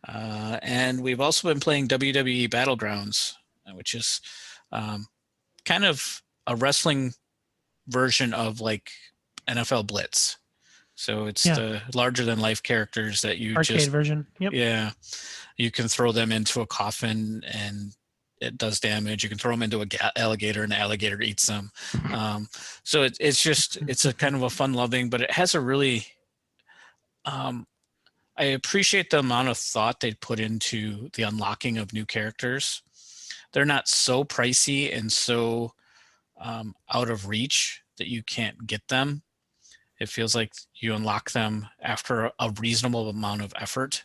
And we've also been playing WWE Battlegrounds, which is kind of a wrestling version of like NFL Blitz. So it's the larger than life characters that you arcade version. Yep. Yeah. You can throw them into a coffin and it does damage. You can throw them into an alligator and the alligator eats them. So it's a kind of a fun loving, but it has a really, I appreciate the amount of thought they put into the unlocking of new characters. They're not so pricey and so out of reach that you can't get them. It feels like you unlock them after a reasonable amount of effort,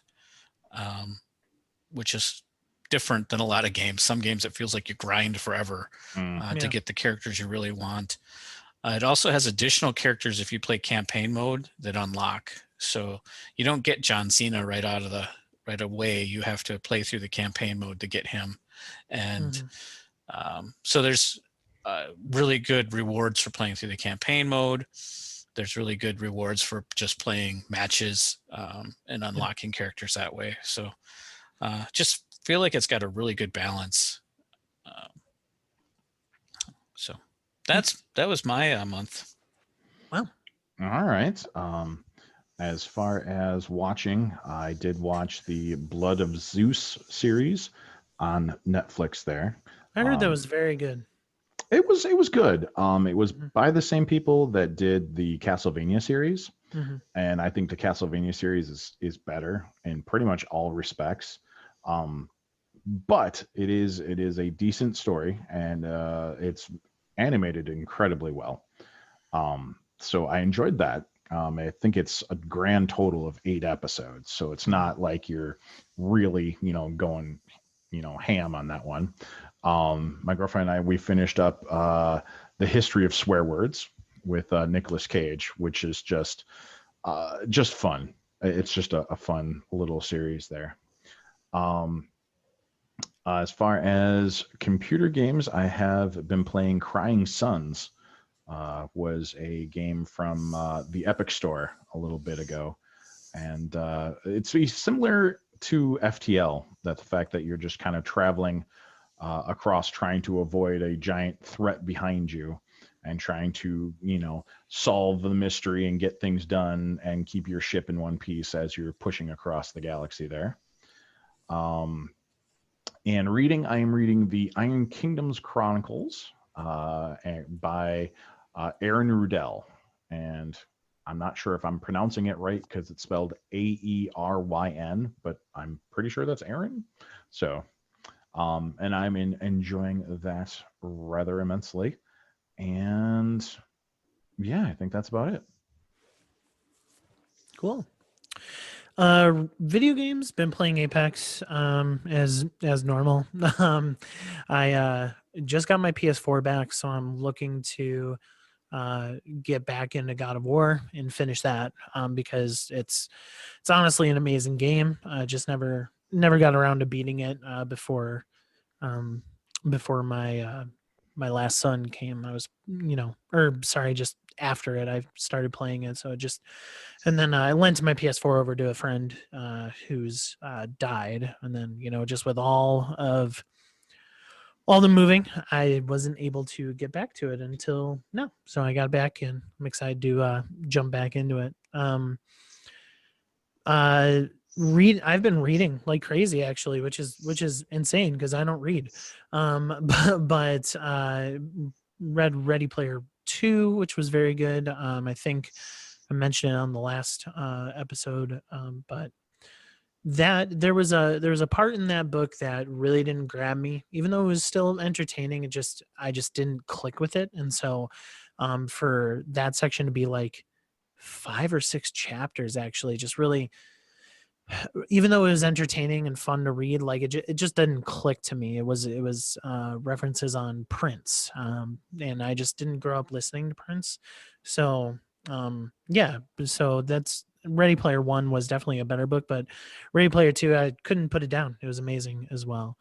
which is different than a lot of games. Some games, it feels like you grind forever to get the characters you really want. It also has additional characters if you play campaign mode that unlock. So you don't get John Cena right away. You have to play through the campaign mode to get him. And so there's really good rewards for playing through the campaign mode. there's really good rewards for just playing matches and unlocking characters that way. So just feel like it's got a really good balance. So that was my month. Wow. All right. As far as watching, I did watch the Blood of Zeus series on Netflix there. I heard that was very good. It was good. It was by the same people that did the Castlevania series. Mm-hmm. And I think the Castlevania series is better in pretty much all respects. But it is a decent story, and it's animated incredibly well. So I enjoyed that. I think it's a grand total of 8 episodes, so it's not like you're really, going, ham on that one. My girlfriend and I, we finished up the history of swear words with Nicolas Cage, which is just fun. It's just a fun little series there. As far as computer games, I have been playing Crying Sons. Was a game from the Epic Store a little bit ago, and it's similar to FTL. That the fact that you're just kind of traveling across, trying to avoid a giant threat behind you, and trying to solve the mystery and get things done and keep your ship in one piece as you're pushing across the galaxy there. And reading, I am reading the Iron Kingdoms Chronicles by Aaron Rudell, and I'm not sure if I'm pronouncing it right because it's spelled Aeryn, but I'm pretty sure that's Aaron. So, and I'm enjoying that rather immensely. And yeah, I think that's about it. Cool. Video games, been playing Apex as normal. I just got my PS4 back, so I'm looking to get back into God of War and finish that because it's honestly an amazing game. Just never got around to beating it before my my last son came. I was just after it I started playing it, so and then I lent my PS4 over to a friend who's died, and then just with all the moving, I wasn't able to get back to it until now. So I got back, and I'm excited to jump back into it. I've been reading like crazy, actually, which is insane because I don't read. But read Ready Player 2, which was very good. I think I mentioned it on the last episode, but that there was a part in that book that really didn't grab me, even though it was still entertaining. I just didn't click with it, and so for that section to be like 5 or 6 chapters, actually, just really, even though it was entertaining and fun to read, like it just didn't click to me. It was references on Prince, and I just didn't grow up listening to Prince, so yeah. So that's Ready Player 1 was definitely a better book, but Ready Player 2, I couldn't put it down. It was amazing as well.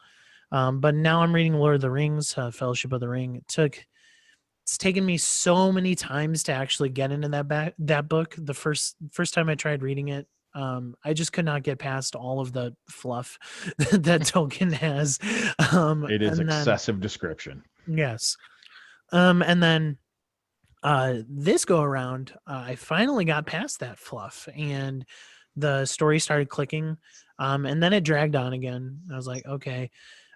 But now I'm reading Lord of the Rings, Fellowship of the Ring. It's taken me so many times to actually get into that book. The first time I tried reading it, I just could not get past all of the fluff that Tolkien has. It is excessive description. Yes. And then this go around, I finally got past that fluff, and the story started clicking. And then it dragged on again. I was like, okay.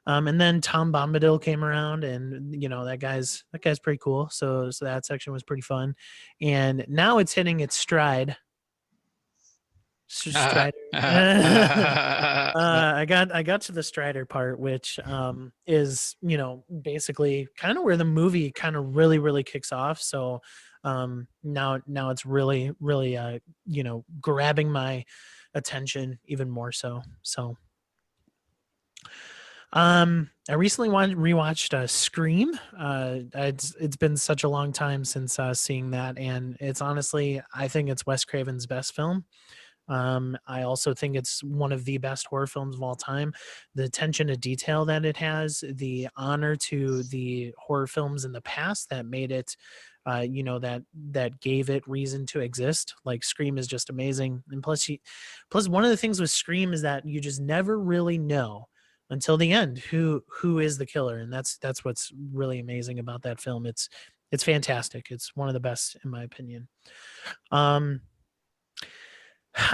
And then Tom Bombadil came around, and that guy's pretty cool. So that section was pretty fun. And now it's hitting its stride. Strider. I got to the Strider part, which is basically kind of where the movie kind of really kicks off. So now it's really grabbing my attention even more so. I recently rewatched Scream. It's been such a long time since seeing that, and it's honestly, I think it's Wes Craven's best film. I also think it's one of the best horror films of all time. The attention to detail that it has, the honor to the horror films in the past that made it that gave it reason to exist. Like Scream is just amazing. And plus one of the things with Scream is that you just never really know until the end who is the killer. And that's what's really amazing about that film. It's fantastic. It's one of the best in my opinion. I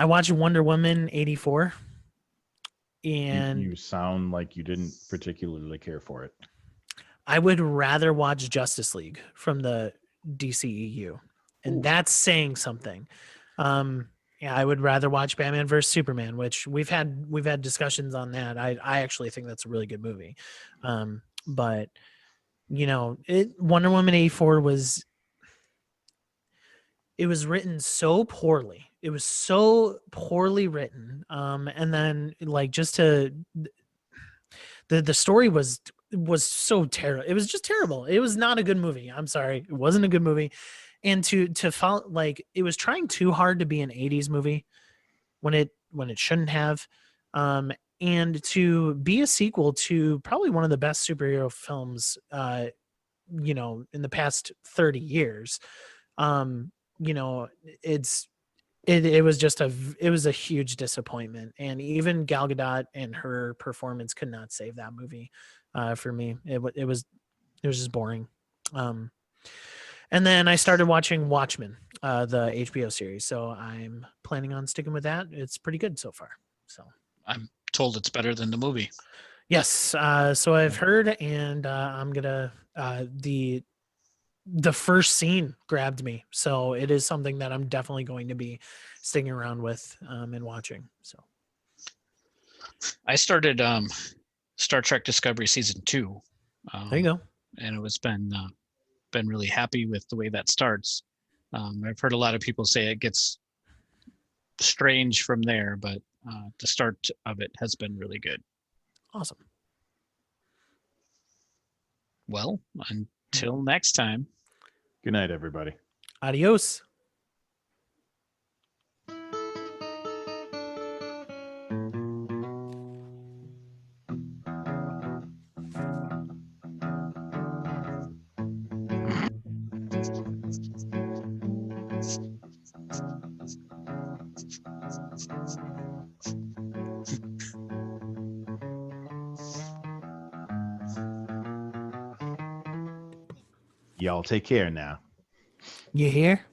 watched Wonder Woman 84. And you sound like you didn't particularly care for it. I would rather watch Justice League from the DCEU, and that's saying something. Yeah, I would rather watch Batman vs Superman, which we've had discussions on that. I actually think that's a really good movie. But Wonder Woman 84 was written so poorly. It was so poorly written. And then like just to the story was so terrible. It was just terrible. It was not a good movie. I'm sorry. It wasn't a good movie. And to follow, like, it was trying too hard to be an 80s movie when it shouldn't have. And to be a sequel to probably one of the best superhero films, in the past 30 years. It was a huge disappointment, and even Gal Gadot and her performance could not save that movie for me. It was just boring. And then I started watching Watchmen, the HBO series. So I'm planning on sticking with that. It's pretty good so far. So I'm told it's better than the movie. yes. So I've heard, and I'm gonna the first scene grabbed me. So it is something that I'm definitely going to be sticking around with and watching. So I started Star Trek Discovery season 2. There you go. And it was been really happy with the way that starts. I've heard a lot of people say it gets strange from there, but the start of it has been really good. Awesome. Well, until next time. Good night, everybody. Adios. Y'all take care now. You hear?